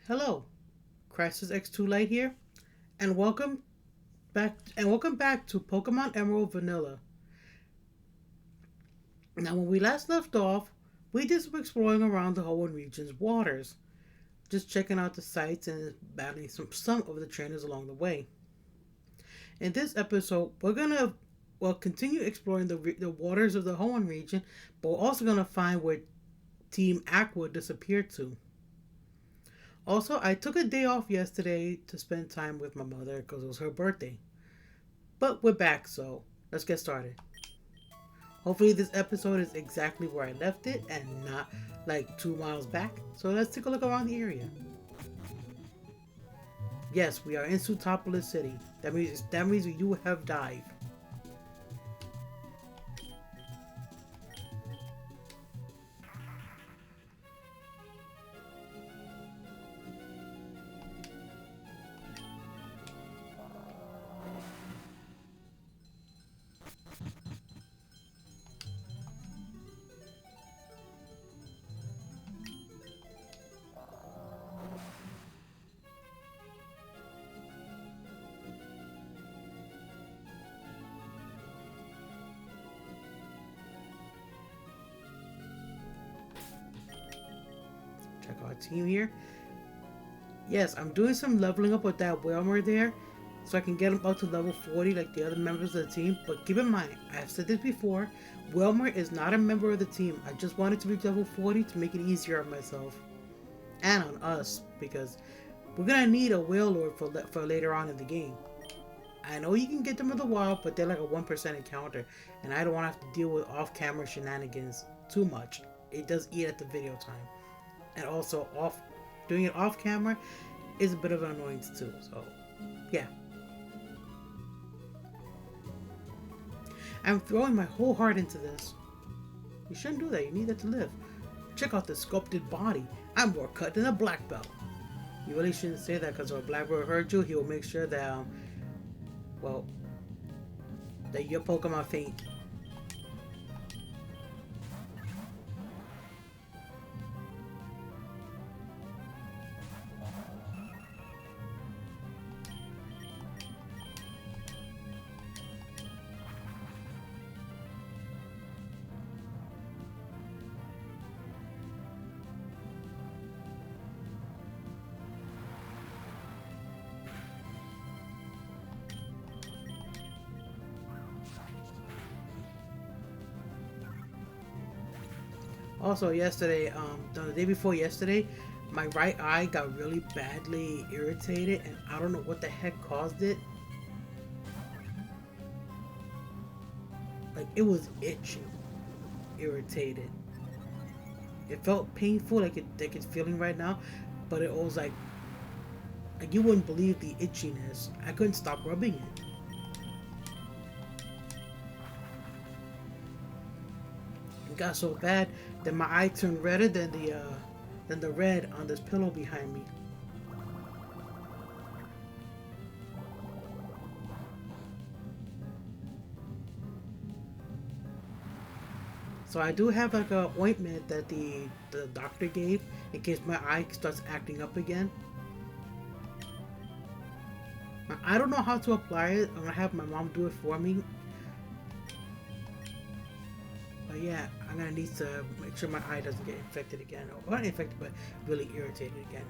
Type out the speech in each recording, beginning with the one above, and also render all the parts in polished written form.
Hello, Crisis X2 Light here, and welcome back to Pokemon Emerald Vanilla. Now, when we last left off, we did some exploring around the Hoenn region's waters, just checking out the sights and battling some of the trainers along the way. In this episode, we're gonna continue exploring the waters of the Hoenn region, but we're also gonna find where Team Aqua disappeared to. Also, I took a day off yesterday to spend time with my mother because it was her birthday. But we're back, so let's get started. Hopefully, this episode is exactly where I left it and not like 2 miles back. So let's take a look around the area. Yes, we are in Sootopolis City. That means we do have dive. Check our team here. Yes, I'm doing some leveling up with that Whalmer there, so I can get him up to level 40 like the other members of the team. But keep in mind, I've said this before, Whalmer is not a member of the team. I just wanted to reach level 40 to make it easier on myself and on us, because we're gonna need a Whale Lord for later on in the game. I know you can get them in the wild, but they're like a 1% encounter, and I don't want to have to deal with off-camera shenanigans too much. It does eat at the video time, and also doing it off camera is a bit of an annoyance too. So, yeah, I'm throwing my whole heart into this. You shouldn't do that. You need that to live. Check out the sculpted body. I'm more cut than a black belt. You really shouldn't say that, because if a black belt heard you, he will make sure that well, that your Pokemon faint. Also, yesterday, the day before yesterday, my right eye got really badly irritated, and I don't know what the heck caused it. Like, it was itching, irritated. It felt painful, like it's feeling right now, but it was like you wouldn't believe the itchiness. I couldn't stop rubbing it. It got so bad that my eye turned redder than the red on this pillow behind me. So I do have like a ointment that the doctor gave in case my eye starts acting up again. I don't know how to apply it. I'm gonna have my mom do it for me. But yeah, I'm gonna need to make sure my eye doesn't get infected again, or not infected, but really irritated again.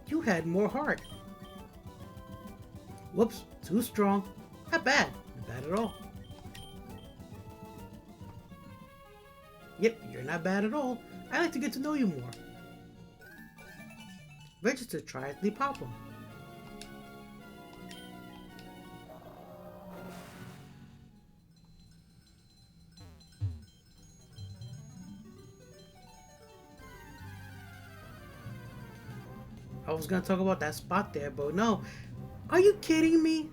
You had more heart. Whoops, too strong. Not bad. Not bad at all. Yep, you're not bad at all. I'd like to get to know you more. Register Triathlete Papa. I was gonna talk about that spot there, but no. Are you kidding me?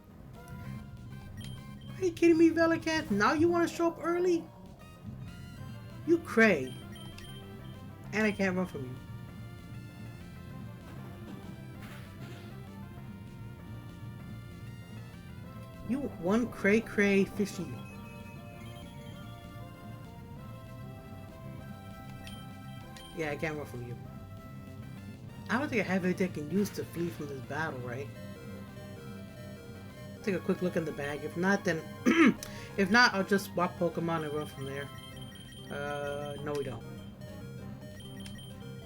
Are you kidding me, Velican? Now you want to show up early? You cray. And I can't run from you. You one cray fishy. Yeah, I can't run from you. I don't think I have anything I can use to flee from this battle, right? Take a quick look in the bag. If not, then... if not, I'll just swap Pokemon and run from there. No we don't.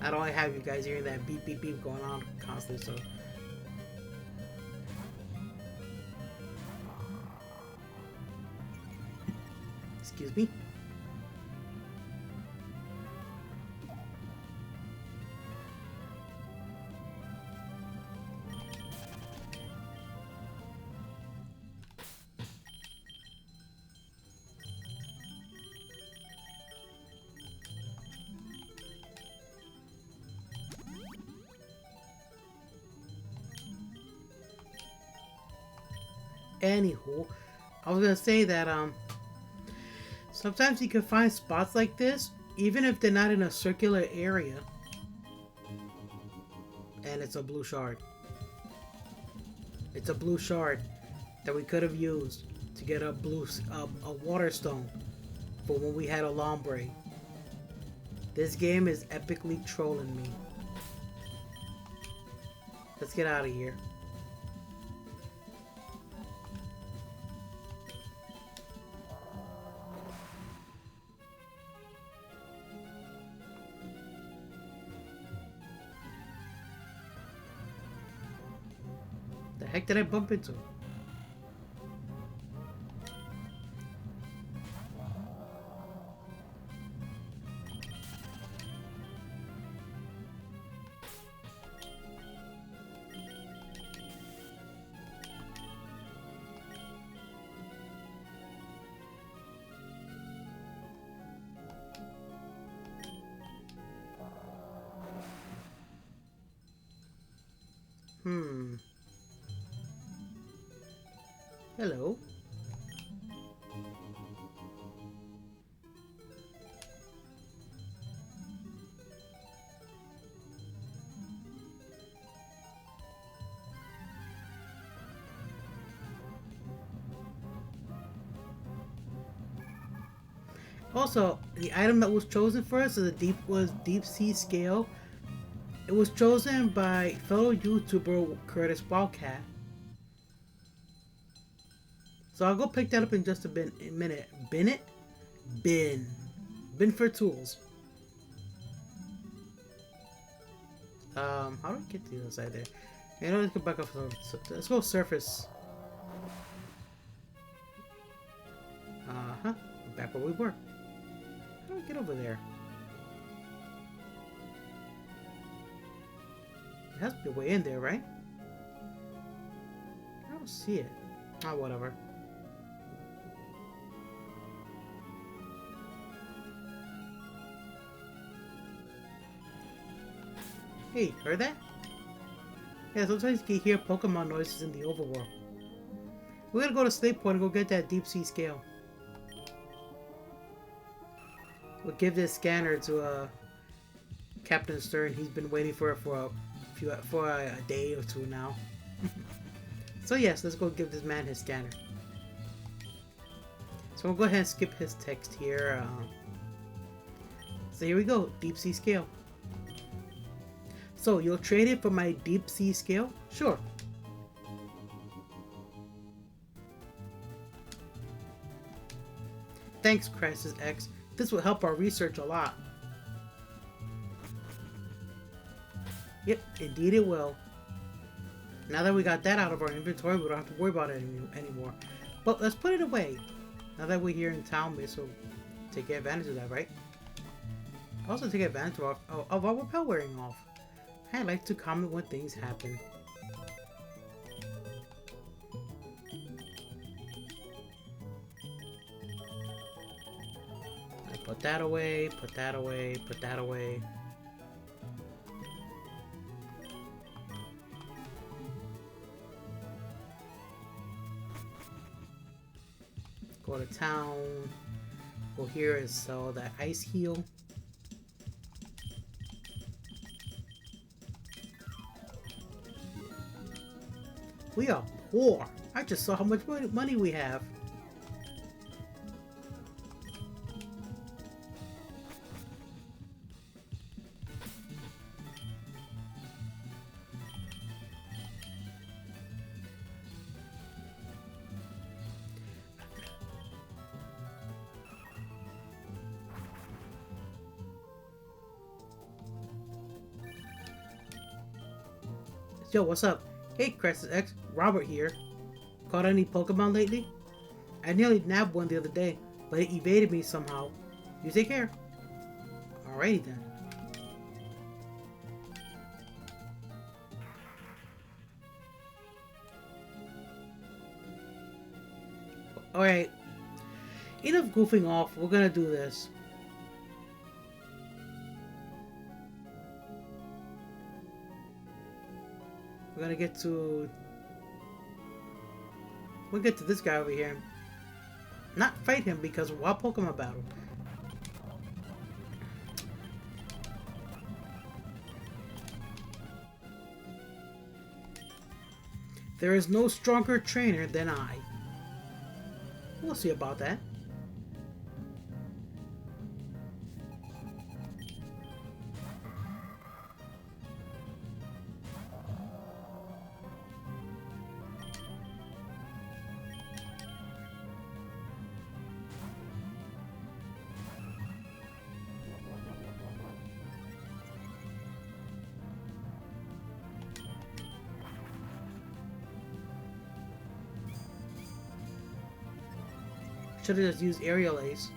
I don't have you guys hearing that beep beep beep going on constantly, so... Excuse me? Anywho, I was gonna say that sometimes you can find spots like this even if they're not in a circular area, and it's a blue shard. It's a blue shard that we could have used to get a water stone for when we had a Lombre. This game is epically trolling me. Let's get out of here. The heck did I bump into? Hello. Also, the item that was chosen for us is deep sea scale. It was chosen by fellow YouTuber Curtis Wildcat. So I'll go pick that up in just a minute. Bin it? Bin. Bin for tools. How do I get to the other side there? You know, let's go back up. Let's go surface. Uh-huh. Back where we were. How do I get over there? It has to be a way in there, right? I don't see it. Oh, whatever. Hey, heard that? Yeah, sometimes you can hear Pokemon noises in the overworld. We're gonna go to Slate Point and go get that deep sea scale. We'll give this scanner to Captain Stern. He's been waiting for it for a day or two now. So yes, let's go give this man his scanner. So we'll go ahead and skip his text here. So here we go, deep sea scale. So you'll trade it for my deep sea scale? Sure. Thanks, Crisis X. This will help our research a lot. Yep, indeed it will. Now that we got that out of our inventory, we don't have to worry about it anymore. But let's put it away. Now that we're here in town, we will take advantage of that, right? Also take advantage of our repel wearing off. I like to comment when things happen. I put that away, put that away, put that away. Go to town. Go here and sell that ice heal. We are poor. I just saw how much money we have. Yo, what's up? Hey, Crescent X, Robert here. Caught any Pokemon lately? I nearly nabbed one the other day, but it evaded me somehow. You take care. Alrighty then. Alright. Enough goofing off, we're gonna do this. We're gonna get to... We'll get to this guy over here. Not fight him because we're wild Pokemon battle. There is no stronger trainer than I. We'll see about that. Should have just used Aerial Ace.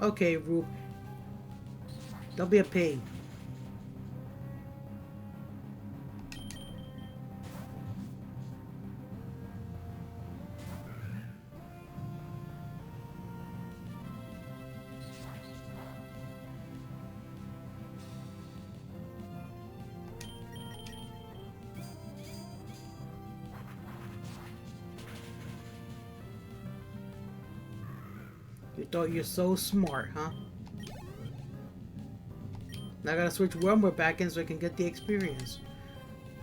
Okay, Rube. Don't be a pain. You thought you're so smart, huh? Now I gotta switch Wormwood back in so I can get the experience.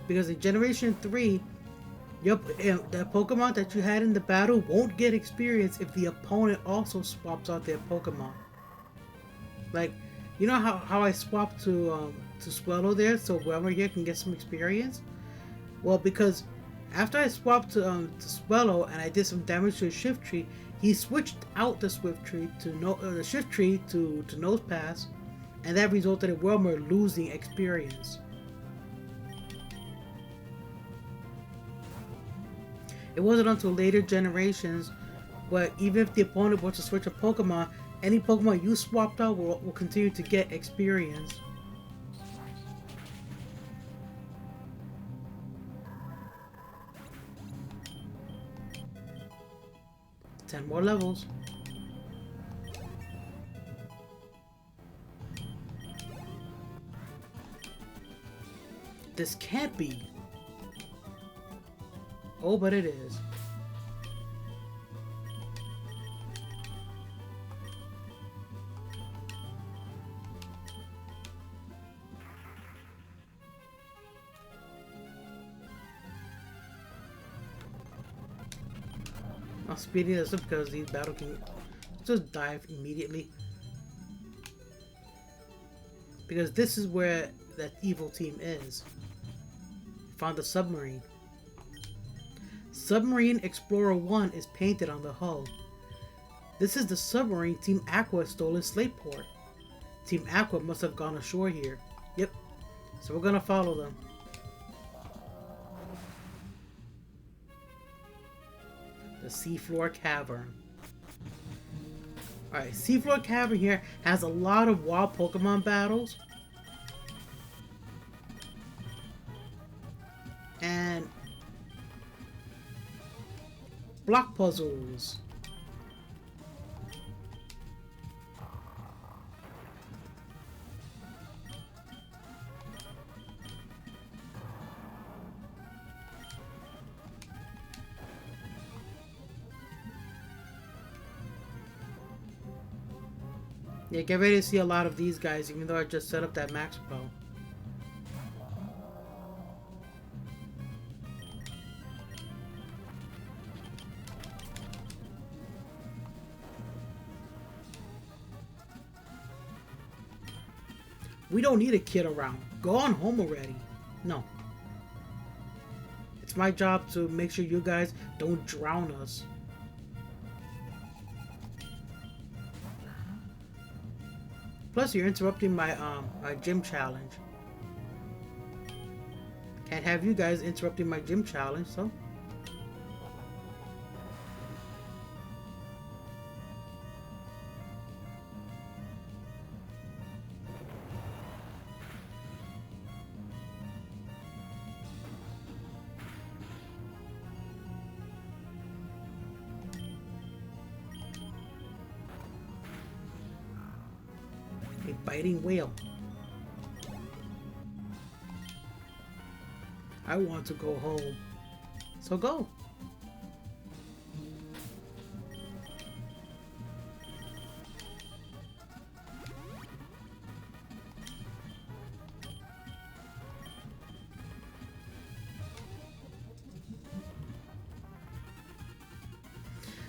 Because in Generation 3, the Pokemon that you had in the battle won't get experience if the opponent also swaps out their Pokemon. Like, you know how I swapped to Swellow there so Wormwood here can get some experience? Well, because after I swapped to Swellow and I did some damage to his Shift Tree, he switched out the Swift Tree to the Shift Tree to Nose Pass, and that resulted in Wilmer losing experience. It wasn't until later generations, but even if the opponent were to switch a Pokemon, any Pokemon you swapped out will continue to get experience. Ten more levels. This can't be. Oh, but it is. I'm speeding this up because these battles can just dive immediately. Because this is where that evil team is. Found the submarine. Submarine Explorer 1 is painted on the hull. This is the submarine Team Aqua stole in Slateport. Team Aqua must have gone ashore here. Yep. So we're gonna follow them. The Seafloor Cavern. Alright, Seafloor Cavern here has a lot of wild Pokemon battles. And block puzzles. Yeah, get ready to see a lot of these guys, even though I just set up that max pro. We don't need a kid around. Go on home already. No. It's my job to make sure you guys don't drown us. Plus, you're interrupting my my gym challenge. Can't have you guys interrupting my gym challenge, so. A biting whale. I want to go home. So go.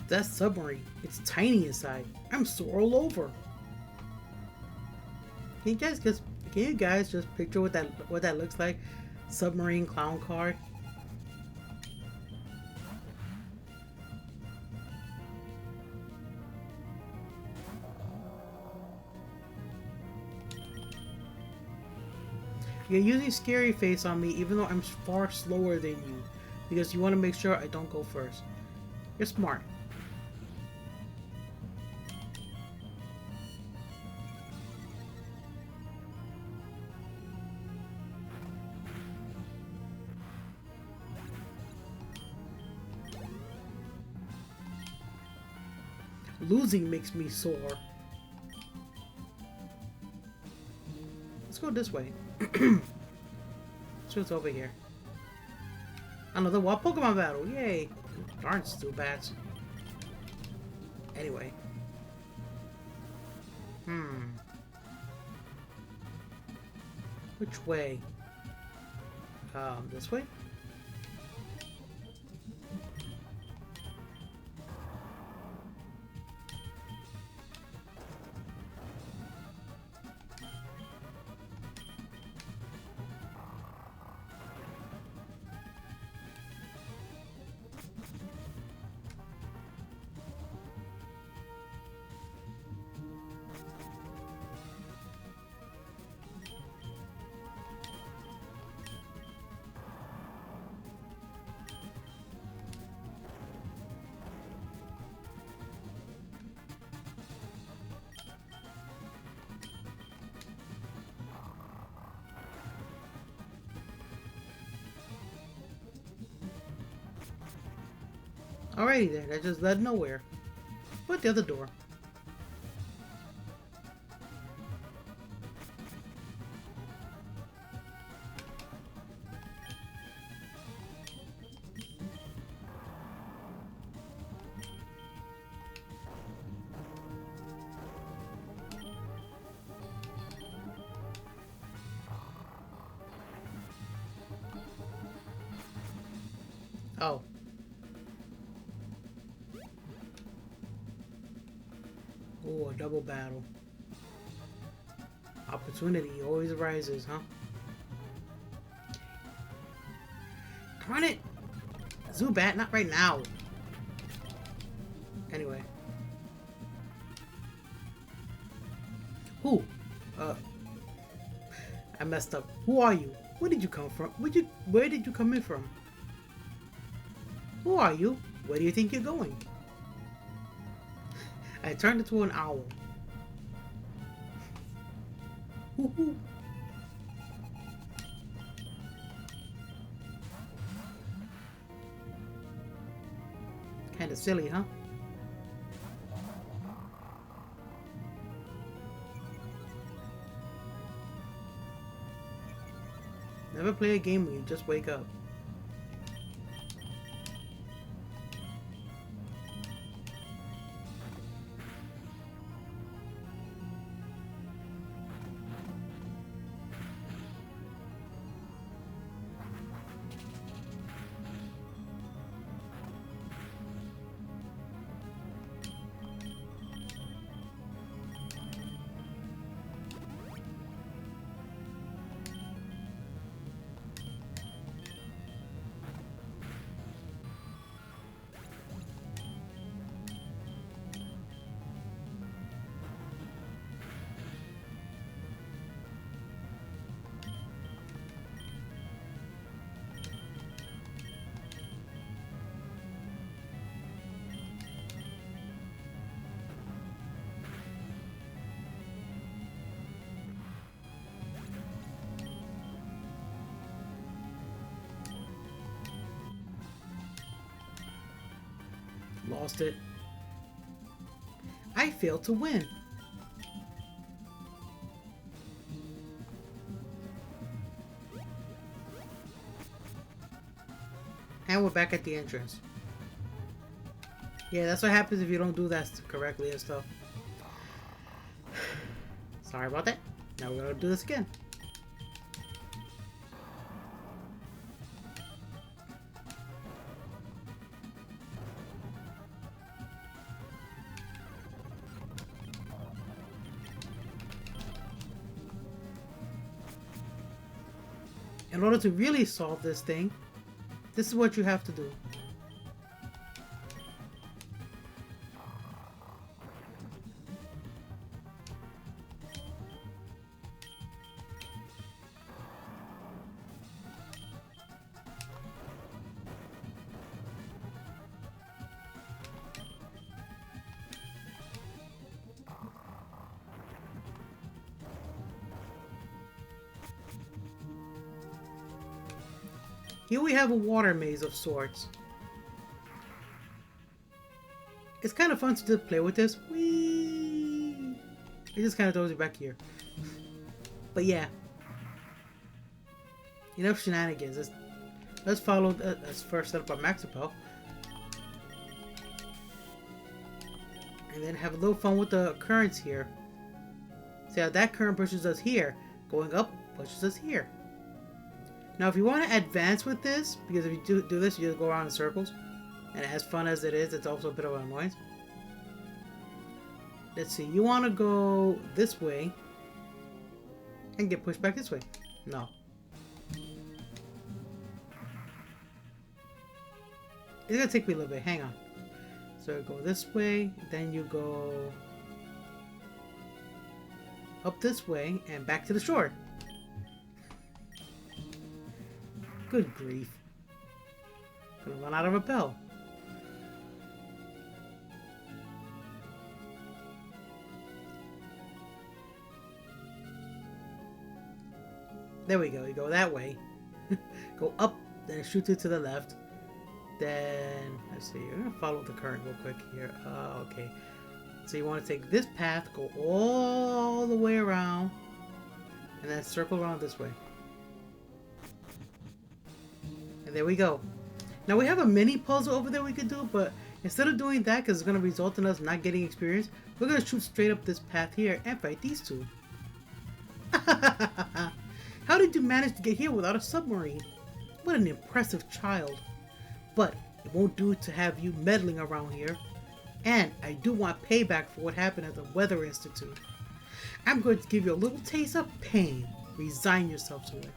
That submarine, it's tiny inside. I'm sore all over. Can you guys just picture what that looks like? Submarine clown card. You're using scary face on me even though I'm far slower than you because you want to make sure I don't go first. You're smart. Losing makes me sore. Let's go this way. So it's over here. Another wild Pokemon battle. Yay. Darn Stubats. Anyway. Which way? This way? Alrighty then, that just led nowhere. But the other door. Oh. Oh, a double battle. Opportunity always arises, huh? Darn it! Zubat, not right now. Anyway. Who? I messed up. Who are you? Where did you come from? Where did you come in from? Who are you? Where do you think you're going? I turned into an owl. Woohoo! Kinda silly, huh? Never play a game when you just wake up. Lost it. I failed to win. And we're back at the entrance. Yeah, that's what happens if you don't do that correctly and stuff. Sorry about that. Now we're gonna do this again. In order to really solve this thing, this is what you have to do. Here we have a water maze of sorts. It's kind of fun to just play with this. Whee! It just kind of throws you back here. But yeah. Enough shenanigans. Let's follow. Let's first set up our Maxipel. And then have a little fun with the currents here. See how that current pushes us here. Going up pushes us here. Now, if you want to advance with this, because if you do this, you just go around in circles. And as fun as it is, it's also a bit of an annoyance. Let's see. You want to go this way and get pushed back this way. No. It's going to take me a little bit. Hang on. So go this way. Then you go up this way and back to the shore. Good grief. Gonna run out of repel. There we go. You go that way. Go up, then shoot it to the left. Then, let's see. We're gonna follow the current real quick here. Okay. So you want to take this path, go all the way around, and then circle around this way. There we go. Now we have a mini puzzle over there we could do, but instead of doing that, because it's going to result in us not getting experience, we're going to shoot straight up this path here and fight these two. How did you manage to get here without a submarine? What an impressive child. But it won't do to have you meddling around here. And I do want payback for what happened at the Weather Institute. I'm going to give you a little taste of pain. Resign yourself to it.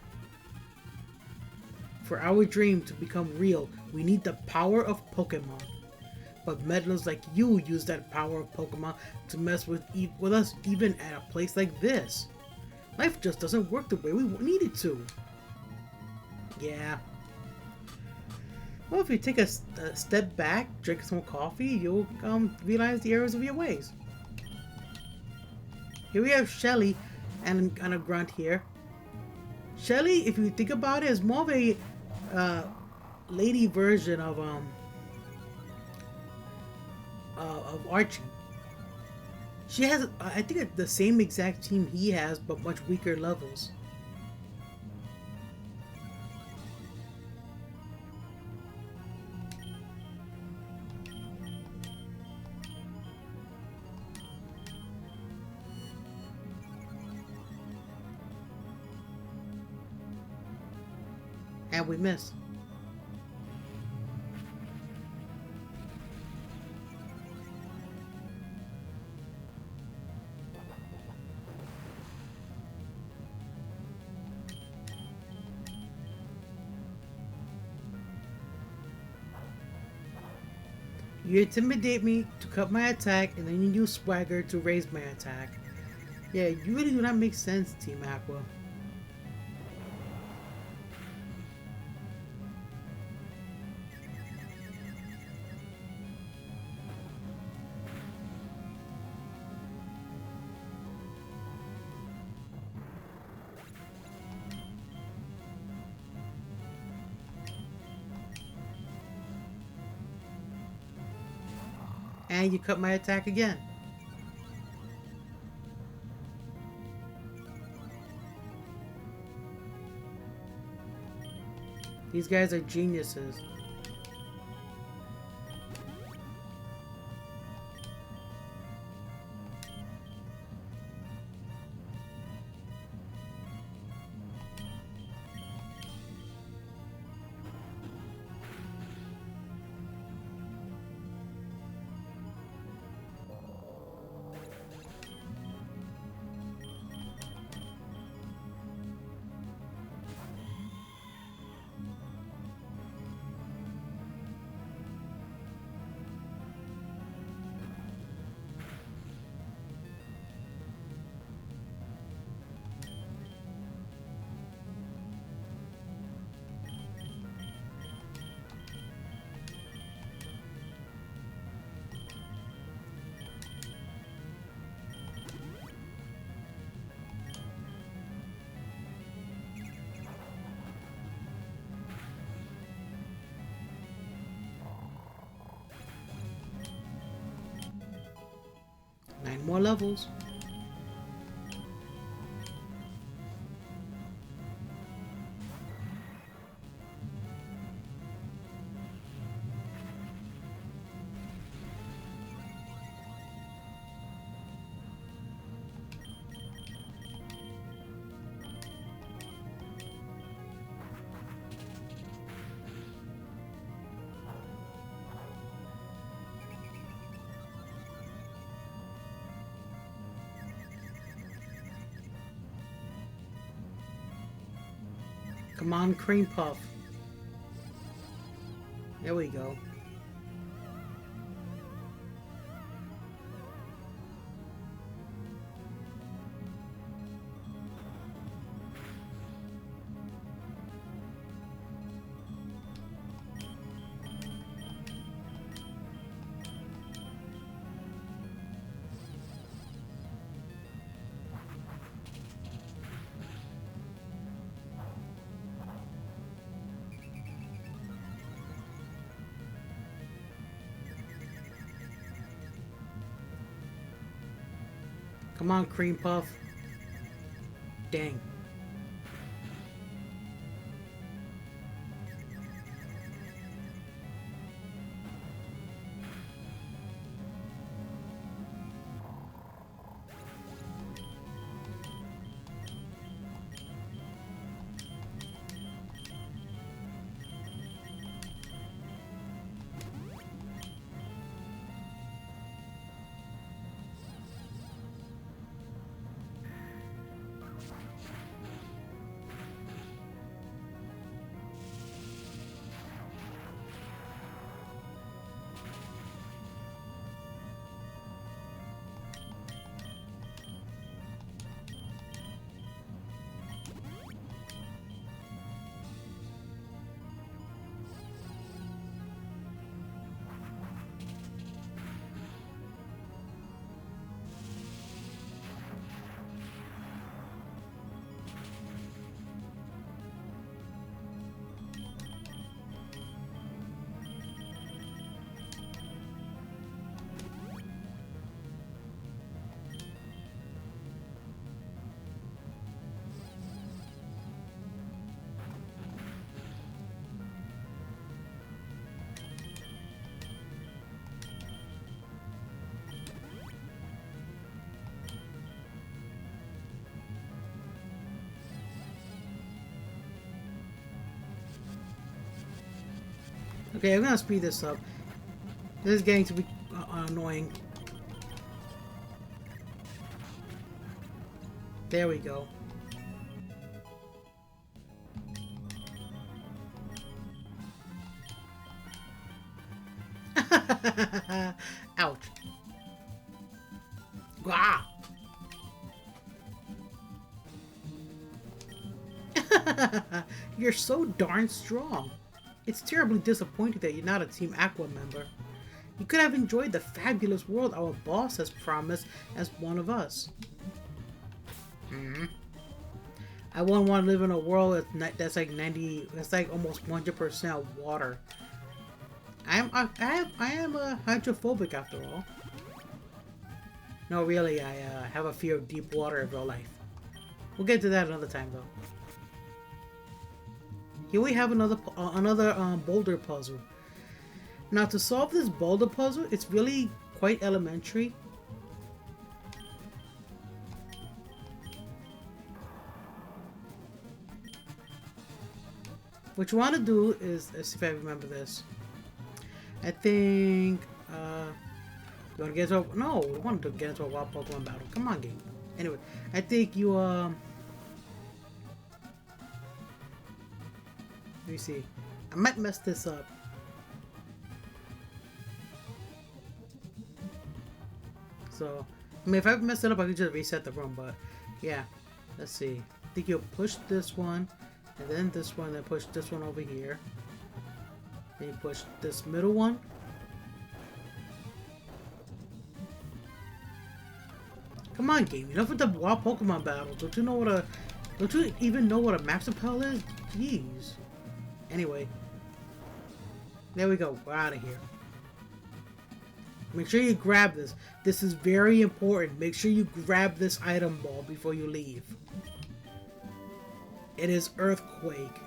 For our dream to become real, we need the power of Pokemon. But meddlers like you use that power of Pokemon to mess with us even at a place like this. Life just doesn't work the way we need it to. Yeah. Well, if you take a step back, drink some coffee, you'll realize the errors of your ways. Here we have Shelly and a grunt here. Shelly, if you think about it, is more of a lady version of of Archie. She has, I think, the same exact team he has, but much weaker levels. And we miss. You intimidate me to cut my attack, and then you use swagger to raise my attack. Yeah, you really do not make sense, Team Aqua. And you cut my attack again. These guys are geniuses. Nine more levels. Come on, Cream Puff. There we go. Come on, Cream Puff. Dang. Okay, I'm gonna speed this up. This is getting to be annoying. There we go. Ouch. Gah! You're so darn strong. It's terribly disappointing that you're not a Team Aqua member. You could have enjoyed the fabulous world our boss has promised as one of us. I wouldn't want to live in a world that's like 90, that's like almost 100% water. I am hydrophobic after all. No, really, I have a fear of deep water in real life. We'll get to that another time, though. Here we have another boulder puzzle. Now, to solve this boulder puzzle, it's really quite elementary. What you want to do is, let's see if I remember this. I think, you want to get into a, no, we want to get into a wild Pokemon battle. Come on, game. Anyway, I think you, let me see. I might mess this up. So, I mean, if I mess it up, I can just reset the room, but, yeah. Let's see. I think you'll push this one, and then this one, then push this one over here. Then you push this middle one. Come on, game. Enough with the wild Pokemon battle. Don't you know what a... Don't you even know what a Maxipel is? Jeez. Anyway. There we go. We're out of here. Make sure you grab this. This is very important. Make sure you grab this item ball before you leave. It is Earthquake.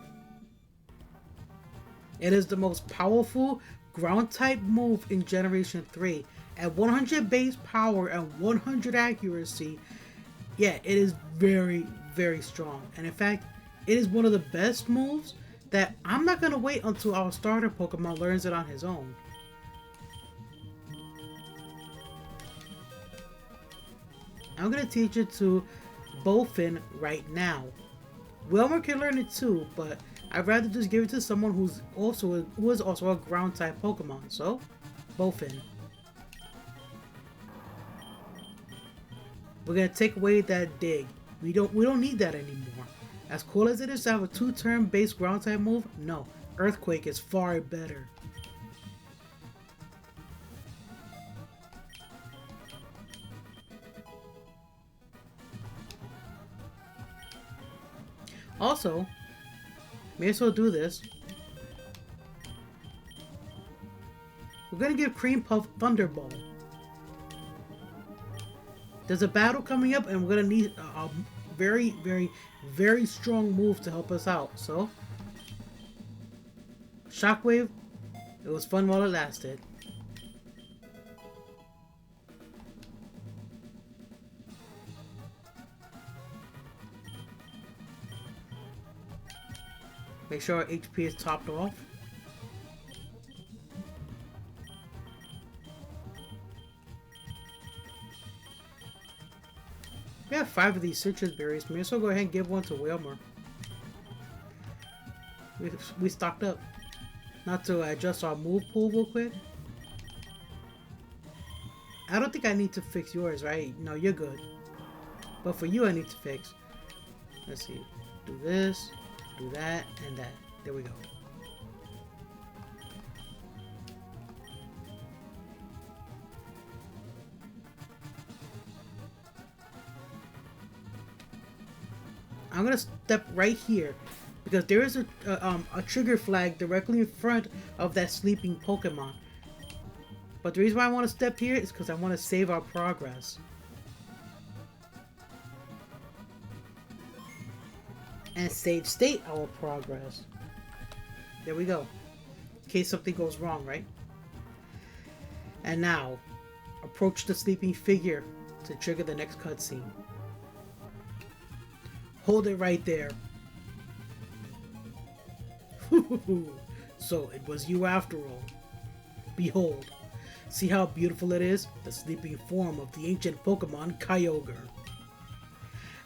It is the most powerful ground-type move in Generation 3. At 100 base power and 100 accuracy, yeah, it is very, very strong. And in fact, it is one of the best moves that I'm not going to wait until our starter Pokemon learns it on his own. I'm going to teach it to Bowfin right now. Wilmer can learn it too, but I'd rather just give it to someone who is also a ground type Pokemon. So, Bowfin. We're gonna take away that dig. We don't need that anymore. As cool as it is to have a 2-turn base ground type move, no. Earthquake is far better. Also, may as well do this. We're gonna give Cream Puff Thunderbolt. There's a battle coming up, and we're gonna need a very, very, very strong move to help us out. So, Shockwave. It was fun while it lasted. Make sure our HP is topped off. We have 5 of these citrus berries. May as well go ahead and give one to Wilmer. We stocked up. Not to adjust our move pool real quick. I don't think I need to fix yours, right? No, you're good. But for you, I need to fix. Let's see. Do this. Do that and that. There we go. I'm gonna step right here because there is a trigger flag directly in front of that sleeping Pokemon. But the reason why I want to step here is because I want to save our progress. And save state our progress. There we go. In case something goes wrong, right? And now, approach the sleeping figure to trigger the next cutscene. Hold it right there. So it was you after all. Behold, see how beautiful it is? The sleeping form of the ancient Pokemon Kyogre.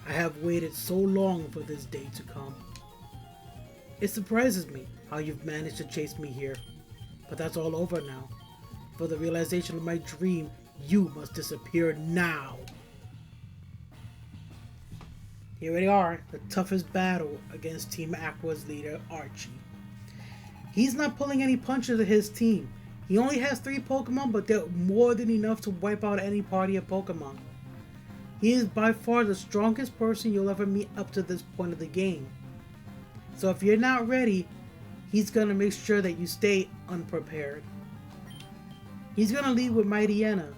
I have waited so long for this day to come. It surprises me how you've managed to chase me here. But that's all over now. For the realization of my dream, you must disappear now. Here we are, the toughest battle against Team Aqua's leader, Archie. He's not pulling any punches of his team. He only has 3 Pokemon, but they're more than enough to wipe out any party of Pokemon. He is by far the strongest person you'll ever meet up to this point of the game. So if you're not ready, he's gonna make sure that you stay unprepared. He's gonna lead with Mightyena.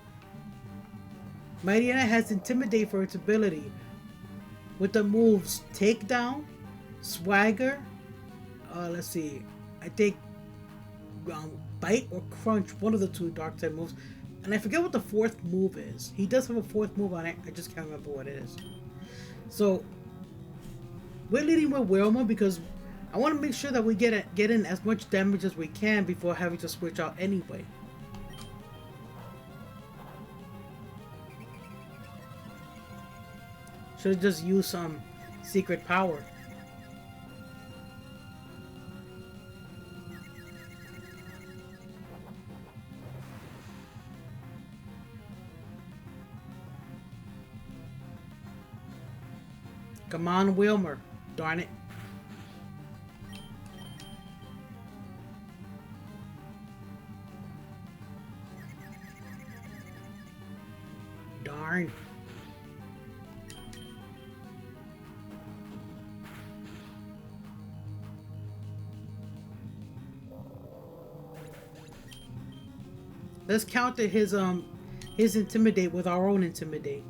Mightyena has Intimidate for its ability, with the moves Takedown, Swagger, let's see, I think Bite or Crunch, one of the 2 dark type moves, and I forget what the 4th move is. He does have a 4th move on it, I just can't remember what it is. So we're leading with Wilma because I want to make sure that we get in as much damage as we can before having to switch out anyway. Should have just used some secret power. Come on, Wilmer. Darn it. Darn. Let's counter his Intimidate with our own Intimidate.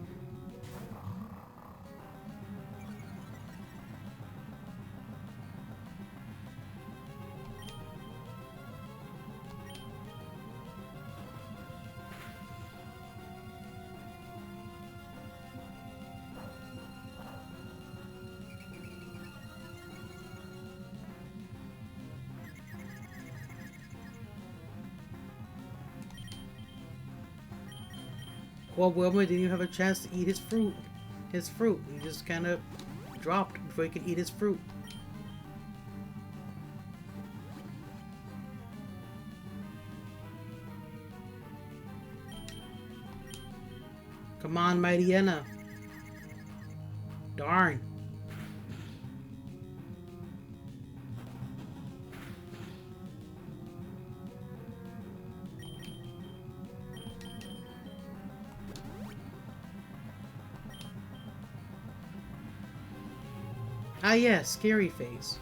Well, Wilmer didn't even have a chance to eat his fruit. He just kind of dropped before he could eat his fruit. Come on, Mightyena. Darn. Ah yes, scary face.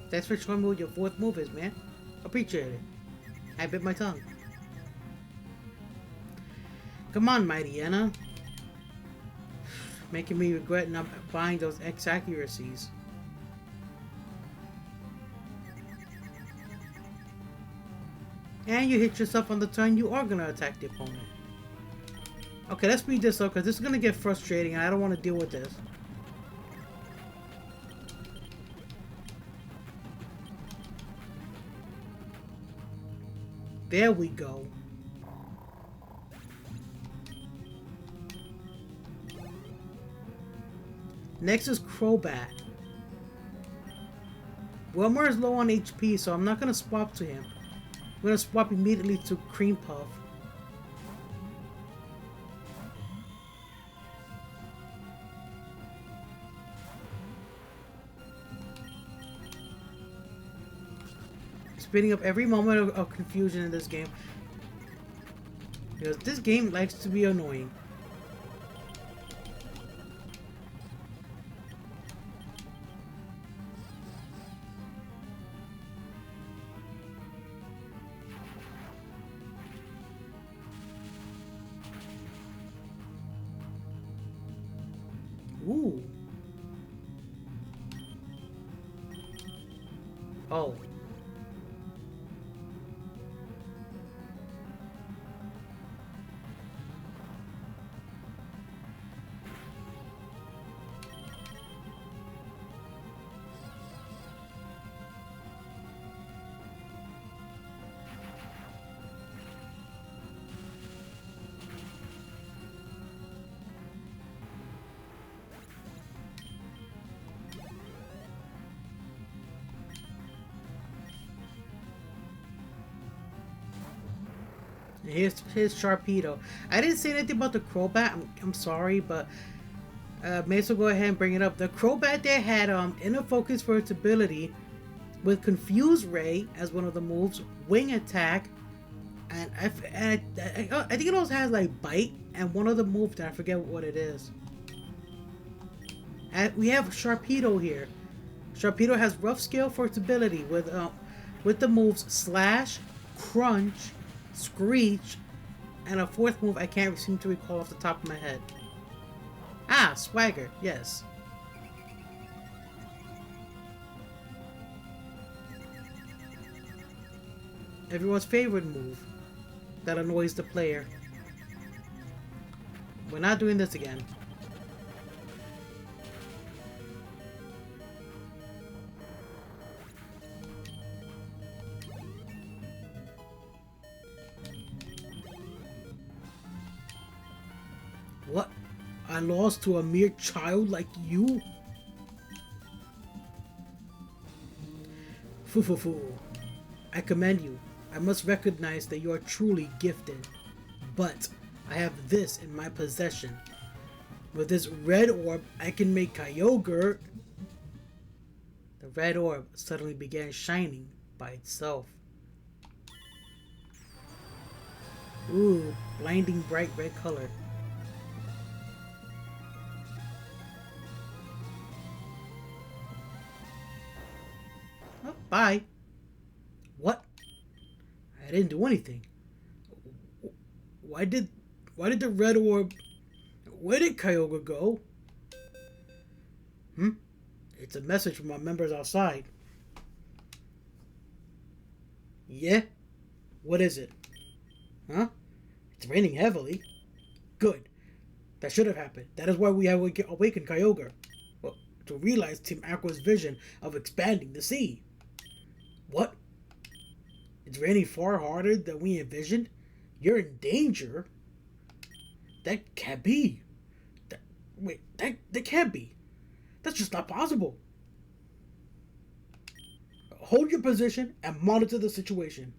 Thanks for showing me what your 4th move is, man. Appreciate it. I bit my tongue. Come on, Mightyena. Making me regret not buying those X accuracies. And you hit yourself on the turn you are gonna attack the opponent. Okay, let's speed this up because this is gonna get frustrating and I don't want to deal with this. There we go. Next is Crobat. Wilmer is low on HP, so I'm not gonna swap to him. I'm gonna swap immediately to Cream Puff. Speeding up every moment of confusion in this game. Because this game likes to be annoying. Ooh. Oh. here's his Sharpedo. I didn't say anything about the Crobat. I'm sorry, but may as well go ahead and bring it up. The Crobat there had inner focus for its ability with Confuse Ray as one of the moves, Wing Attack, and I think it also has like Bite and one of the moves that I forget what it is. And we have Sharpedo here. Sharpedo has Rough Scale for its ability with the moves Slash, Crunch, Screech, and a fourth move I can't seem to recall off the top of my head. Ah, Swagger, yes. Everyone's favorite move that annoys the player. We're not doing this again. What? I lost to a mere child like you? Foo. I commend you. I must recognize that you are truly gifted. But I have this in my possession. With this Red Orb, I can make Kyogre. The Red Orb suddenly began shining by itself. Ooh, blinding bright red color. Oh, bye. What? I didn't do anything. Why did the Red Orb... Where did Kyogre go? It's a message from our members outside. Yeah? What is it? Huh? It's raining heavily. Good. That should have happened. That is why we have awakened Kyogre. Well, to realize Team Aqua's vision of expanding the sea. What? It's raining far harder than we envisioned? You're in danger? That can't be. That can't be. That's just not possible. Hold your position and monitor the situation.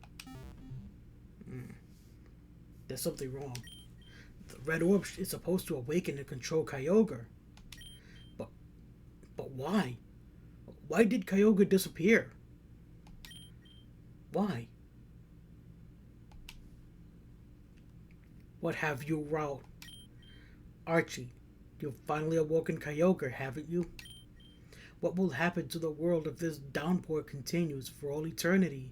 There's something wrong. The Red Orb is supposed to awaken and control Kyogre. But why? Why did Kyogre disappear? Why? What have you wrought? Archie, you've finally awoken Kyogre, haven't you? What will happen to the world if this downpour continues for all eternity?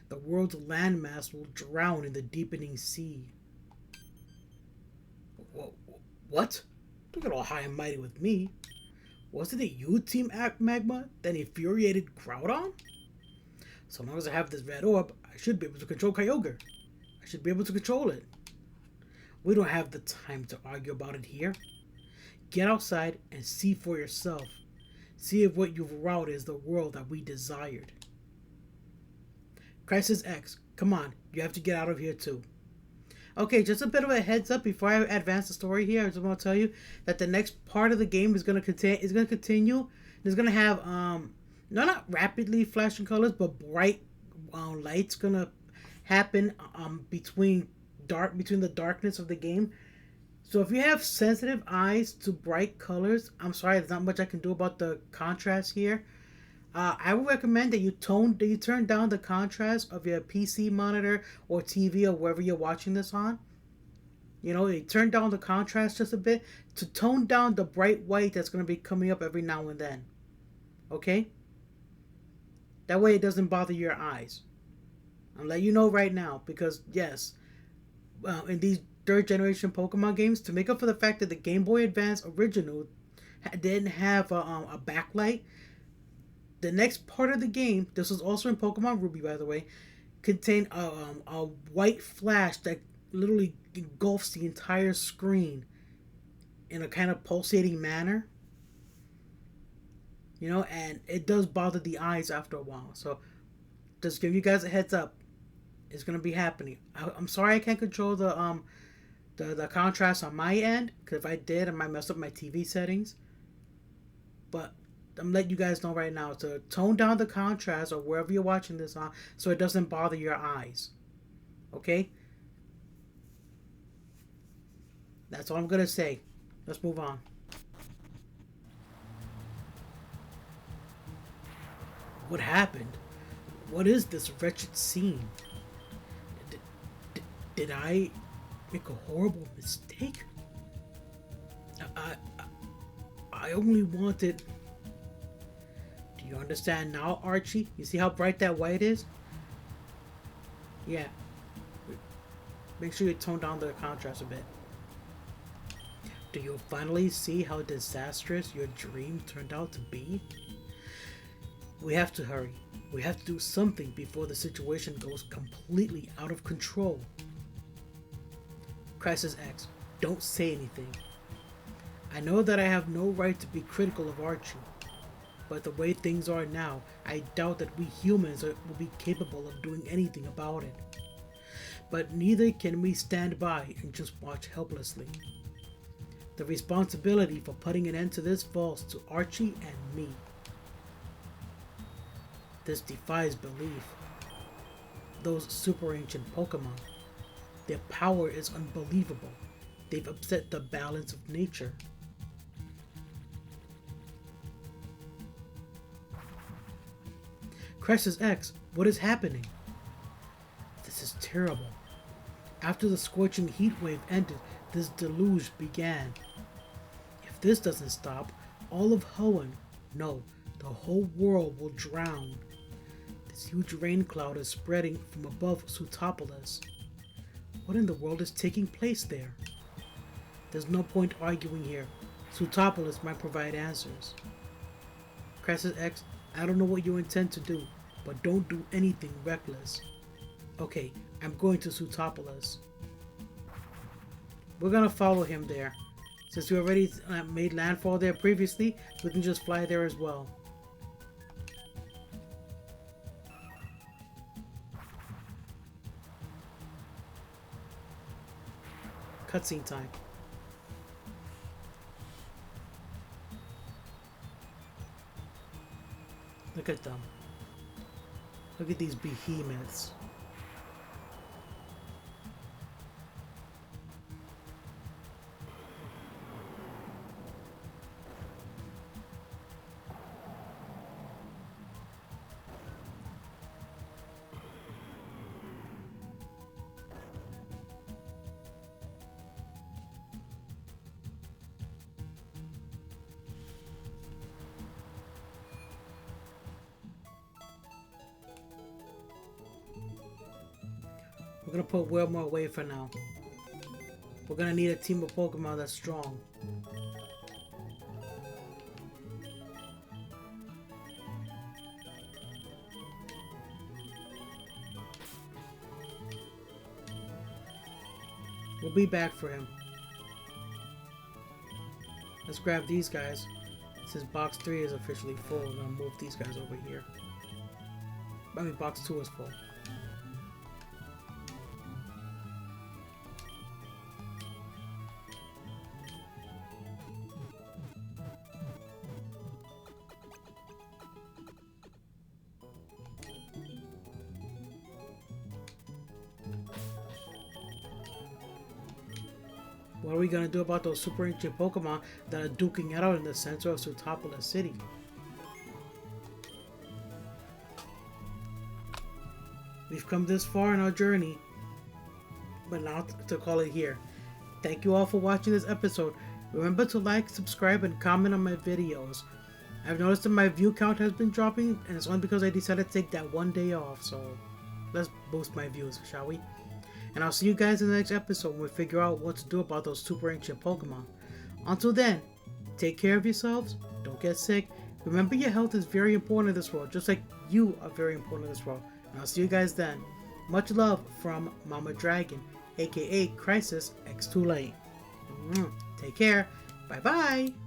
The world's landmass will drown in the deepening sea. What? Don't get all high and mighty with me. Wasn't it you, Team Magma, that infuriated Groudon? So long as I have this Red Orb, I should be able to control Kyogre. I should be able to control it. We don't have the time to argue about it here. Get outside and see for yourself. See if what you've wrought is the world that we desired. Crisis X, come on, you have to get out of here too. Okay, just a bit of a heads up before I advance the story here. I just want to tell you that the next part of the game is going to continue. It's going to have not rapidly flashing colors, but bright lights gonna happen between the darkness of the game. So if you have sensitive eyes to bright colors, I'm sorry, there's not much I can do about the contrast here. I would recommend that you turn down the contrast of your PC monitor or TV or wherever you're watching this on. You know, you turn down the contrast just a bit to tone down the bright white that's going to be coming up every now and then. Okay? That way it doesn't bother your eyes. I'll let you know right now because, yes, in these third generation Pokemon games, to make up for the fact that the Game Boy Advance original didn't have a backlight, the next part of the game, this was also in Pokemon Ruby by the way, contained a white flash that literally engulfs the entire screen in a kind of pulsating manner. You know, and it does bother the eyes after a while. So, just give you guys a heads up. It's going to be happening. I'm sorry I can't control the contrast on my end, because if I did, I might mess up my TV settings. But I'm letting you guys know right now to tone down the contrast or wherever you're watching this on so it doesn't bother your eyes. Okay? That's all I'm gonna say. Let's move on. What happened? What is this wretched scene? Did, did I make a horrible mistake? I, I only wanted... Do you understand now, Archie? You see how bright that white is? Yeah. Make sure you tone down the contrast a bit. Do you finally see how disastrous your dream turned out to be? We have to hurry. We have to do something before the situation goes completely out of control. Crisis X, don't say anything. I know that I have no right to be critical of Archie, but the way things are now, I doubt that we humans will be capable of doing anything about it. But neither can we stand by and just watch helplessly. The responsibility for putting an end to this falls to Archie and me. This defies belief. Those super ancient Pokemon, their power is unbelievable. They've upset the balance of nature. Crisis X, what is happening? This is terrible. After the scorching heat wave ended, this deluge began. If this doesn't stop, all of Hoenn, no, the whole world will drown. This huge rain cloud is spreading from above Sootopolis. What in the world is taking place there? There's no point arguing here. Sootopolis might provide answers. Crisis X, I don't know what you intend to do, but don't do anything reckless. Okay, I'm going to Sootopolis. We're gonna follow him there. Since we already made landfall there previously, we can just fly there as well. Cutscene time. Look at them. Look at these behemoths. We're gonna put Wilma away for now. We're gonna need a team of Pokemon that's strong. We'll be back for him. Let's grab these guys. Since box 3 is officially full, I'm gonna move these guys over here. I mean, box 2 is full. What are we gonna do about those super ancient Pokemon that are duking it out in the center of Sootopolis City? We've come this far in our journey, but now to call it here. Thank you all for watching this episode. Remember to like, subscribe, and comment on my videos. I've noticed that my view count has been dropping, and it's only because I decided to take that one day off, so let's boost my views, shall we? And I'll see you guys in the next episode when we figure out what to do about those super ancient Pokemon. Until then, take care of yourselves, don't get sick. Remember, your health is very important in this world, just like you are very important in this world. And I'll see you guys then. Much love from Mama Dragon, aka Crisis X Too Late. Take care. Bye bye.